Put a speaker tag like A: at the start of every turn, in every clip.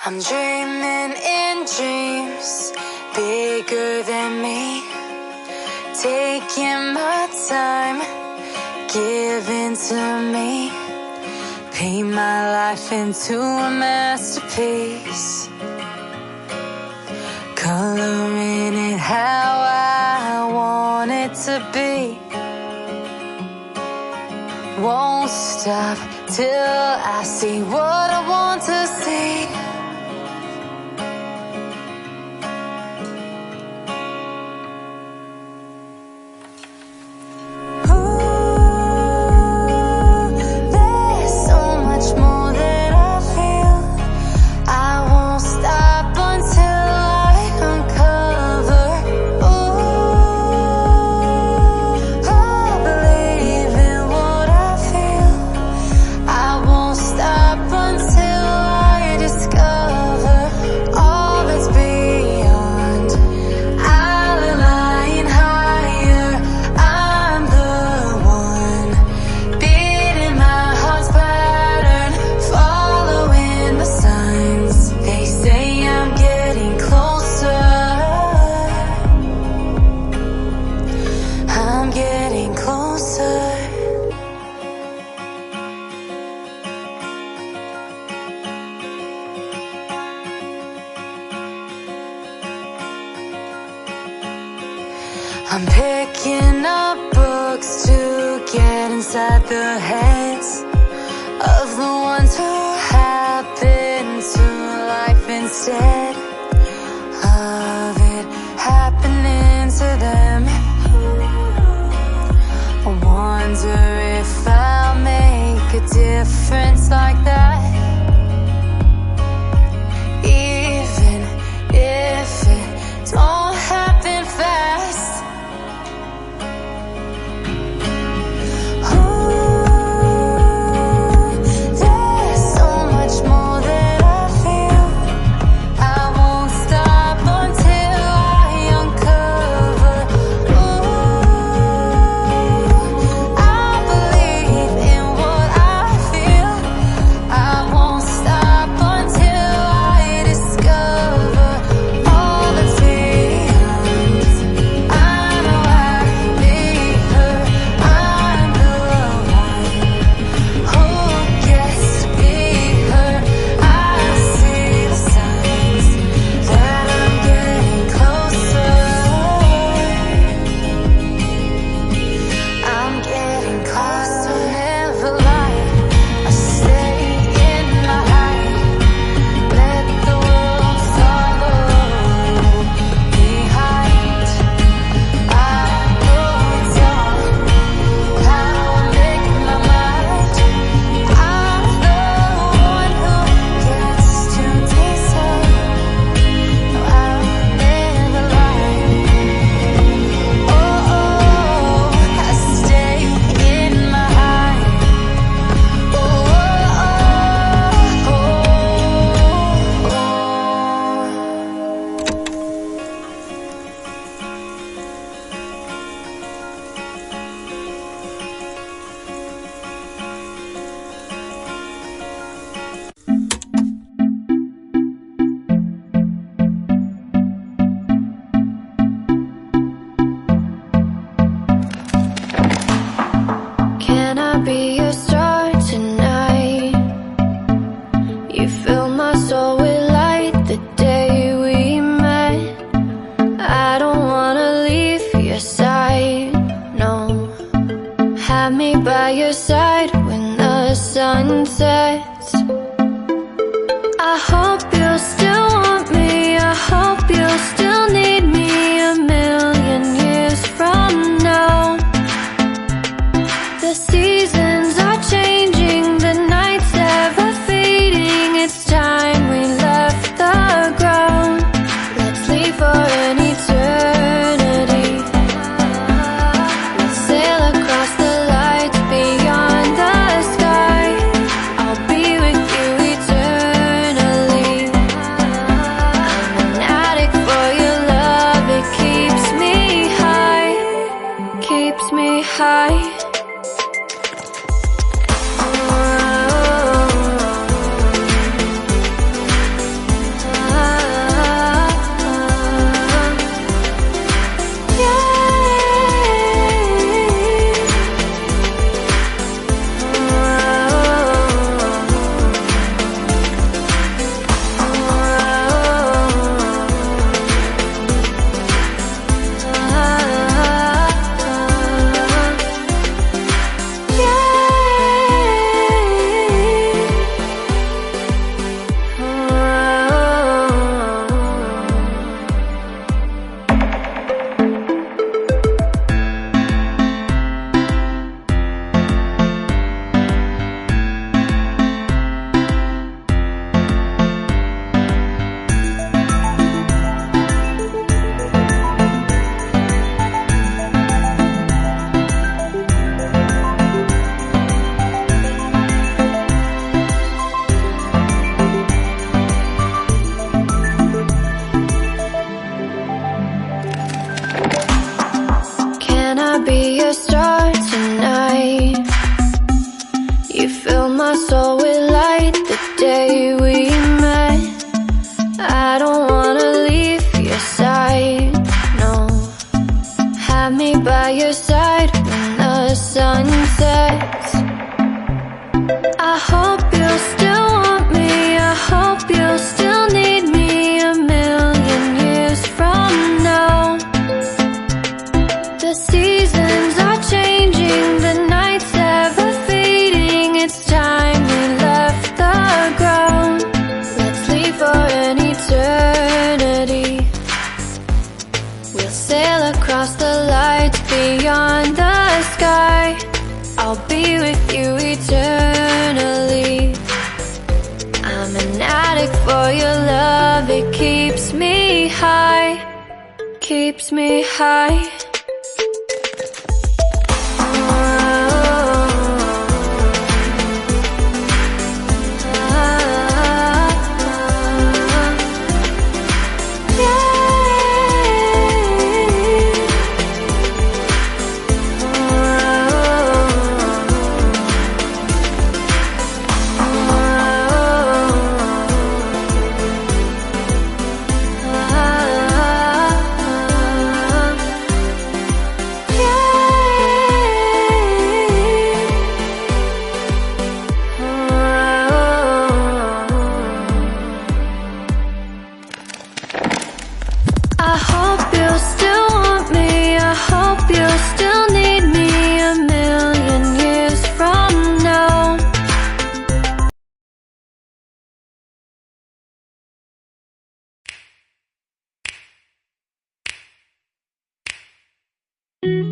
A: I'm dreaming in dreams bigger than me, taking my time, giving to me, paint my life into a masterpiece, coloring it how I want it to be. Won't stop till I see what I want to see. I'm picking up books to get inside the heads of the ones who happen to life instead of it happening to them. I wonder if I'll make a difference like that, even if it don't happen fast.
B: Sail across the lights beyond the sky. I'll be
A: sunsets. I hope you'll still want me, I hope you'll still need me a million years from now. The seasons are changing, the nights ever fading, it's time we left the ground. Let's leave for an eternity. We'll sail across the lights beyond the sky. I'll be with you eternally. I'm an addict for your love, it keeps me high, keeps me high.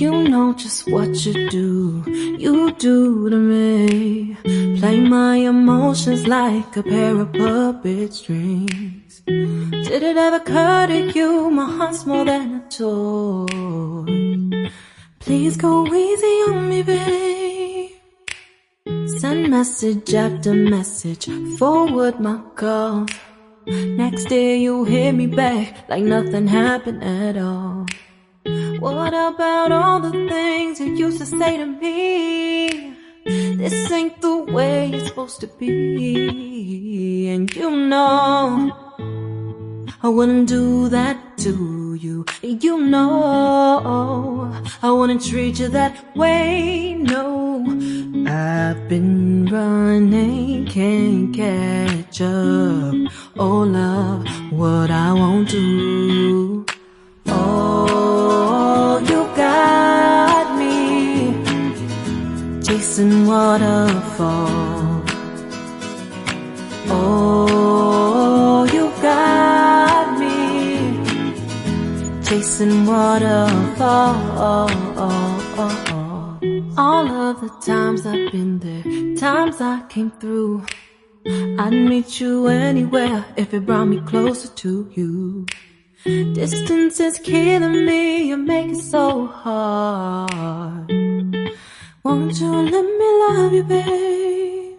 B: You know just what you do to me. Play my emotions like a pair of puppet strings. Did it ever occur to you my heart's more than a toy? Please go easy on me, babe. Send message after message, forward my calls. Next day you hit me back like nothing happened at all. What about all the things you used to say to me? This ain't the way it's supposed to be. And you know I wouldn't do that to you. You know I wouldn't treat you that way, no. I've been running, can't catch up. Oh love, what I won't do. Oh, you got me chasing waterfalls. Oh, you got me chasing waterfalls. All of the times I've been there, times I came through, I'd meet you anywhere if it brought me closer to you. Distance is killing me, you make it so hard. Won't you let me love you, babe?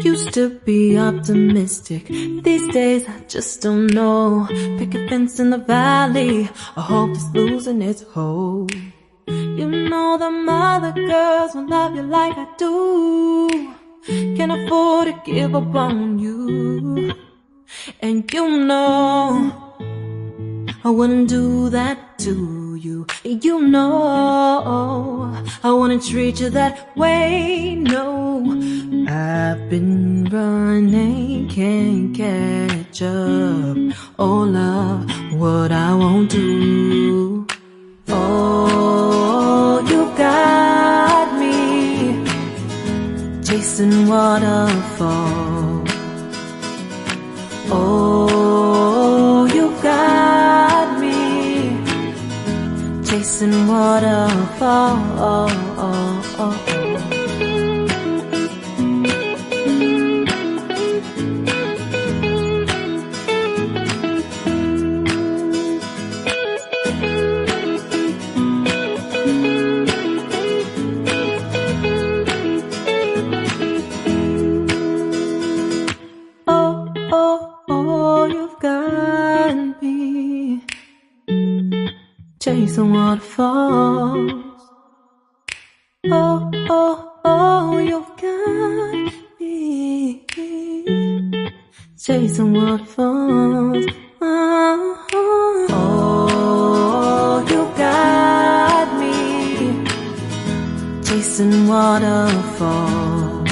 B: Used to be optimistic, these days I just don't know. Pick a fence in the valley, I hope it's losing its hold. You know them other girls won't love you like I do. Can't afford to give up on you. And you know I wouldn't do that to you. You know I wouldn't treat you that way, no. I've been running, can't catch up. Oh love, what I won't do. Oh, you got me chasing waterfalls. Oh, you got me chasing waterfalls. Chasing waterfalls. Oh, oh, oh, you've got me chasing waterfalls. Oh, oh, you got me chasing waterfalls.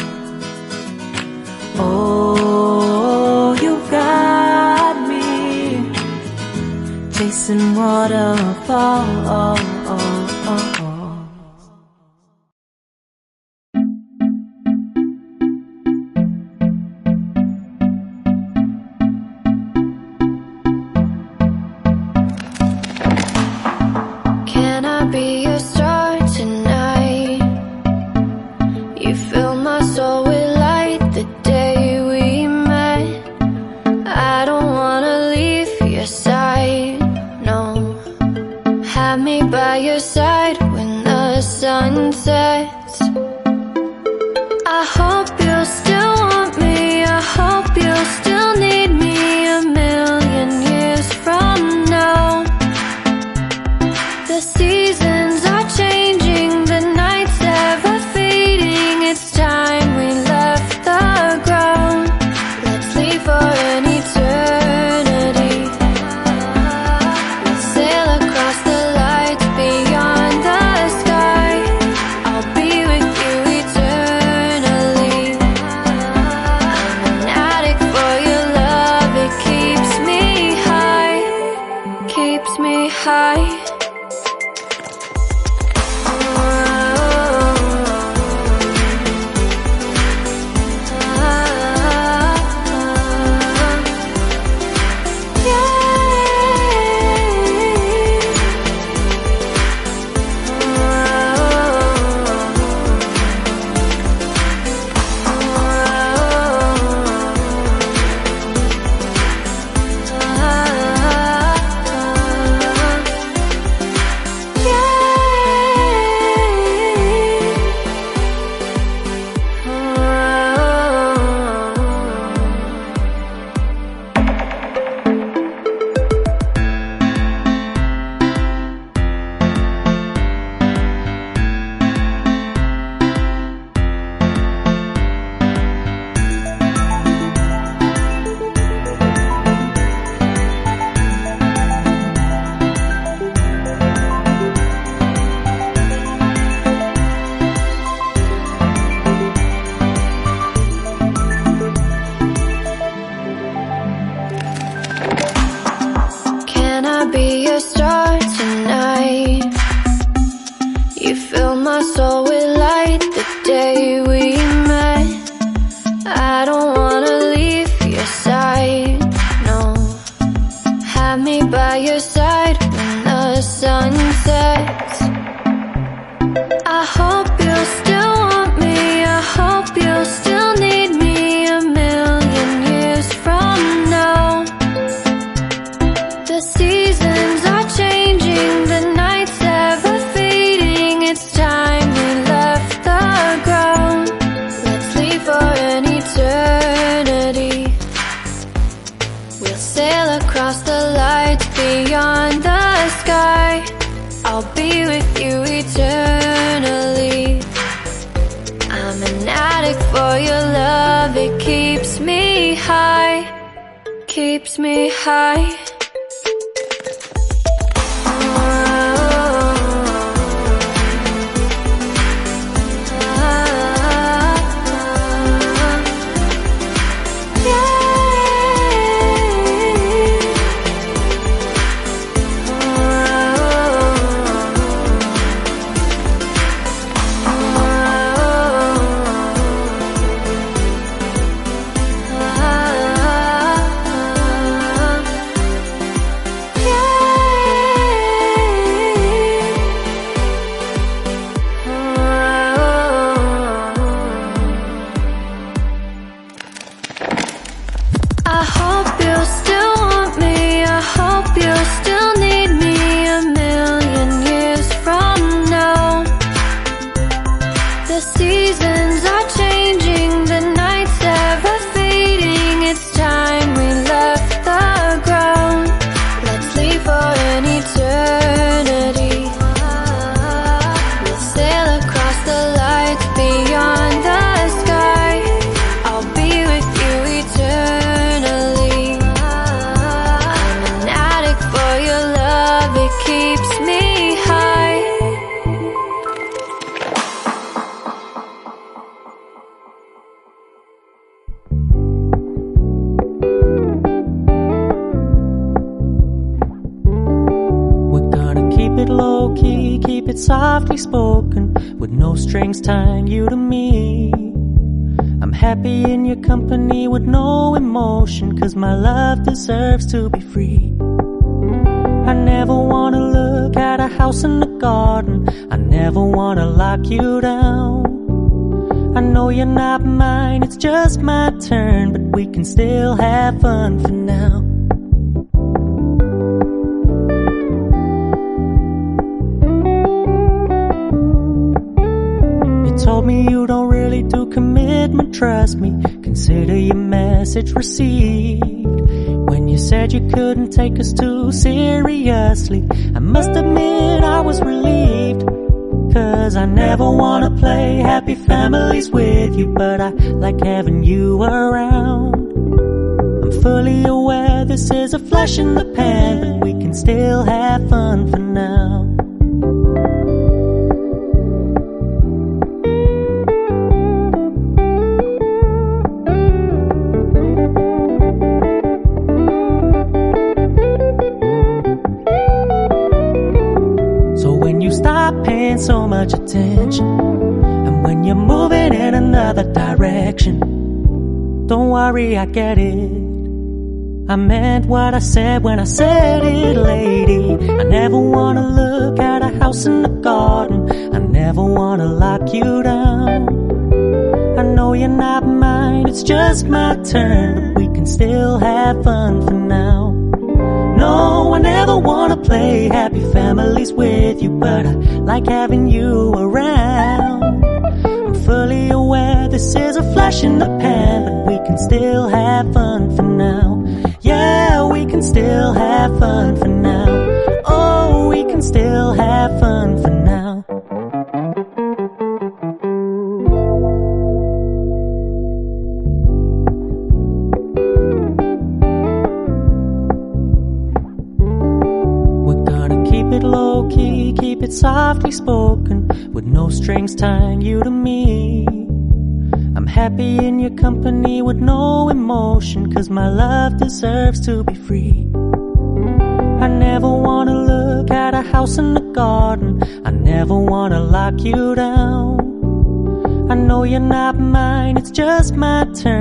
B: Oh, you got me chasing waterfalls.
A: Can I be your star tonight? You fill my soul with light the day we met. I don't wanna leave your side, no. Have me by your side when the sun sets. I hope you'll still want me, I hope you'll still need me a million years from now. The seasons are changing, the nights ever fading. It's time we left the ground. Let's leave for an eternity. We'll sail across the lights beyond the sky. I'll be with you eternally. I'm an addict for your love, it keeps me high, keeps me high. Can I be your star tonight? You fill my soul with light the day we met. I don't wanna leave your side, no. Have me by your side when the sun sets. I hope you'll still want me, I hope you'll still need me a million years from now. The seasons are changing, the nights ever fading. It's time we left the ground. Let's leave for an eternity. We'll sail across the lights beyond the sky. I'll be with you eternally. I'm an addict for your love, it keeps me high, keeps me high.
C: low-key, keep it softly spoken, with no strings tying you to me. I'm happy in your company with no emotion, 'cause my love deserves to be free. I never wanna look at a house in the garden, I never wanna lock you down. I know you're not mine, it's just my turn, but we can still have fun for now. You told me you don't really do commitment, trust me, consider your message received. When you said you couldn't take us too seriously, I must admit I was relieved. 'Cause I never wanna play happy families with you, but I like having you around. I'm fully aware this is a flash in the pan, but we can still have fun for now. Stop paying so much attention, and when you're moving in another direction, don't worry, I get it. I meant what I said when I said it, lady. I never wanna look at a house in the garden, I never wanna lock you down. I know you're not mine, it's just my turn, but we can still have fun for now. No, I never wanna play happy families with you, but I like having you around. I'm fully aware this is a flash in the pan, but we can still have fun for now. Yeah, we can still have fun for now. Oh, we can still have fun for now. Low-key, keep it softly spoken, with no strings tying you to me. I'm happy in your company with no emotion, 'cause my love deserves to be free. I never wanna look at a house in the garden, I never wanna lock you down. I know you're not mine, it's just my turn.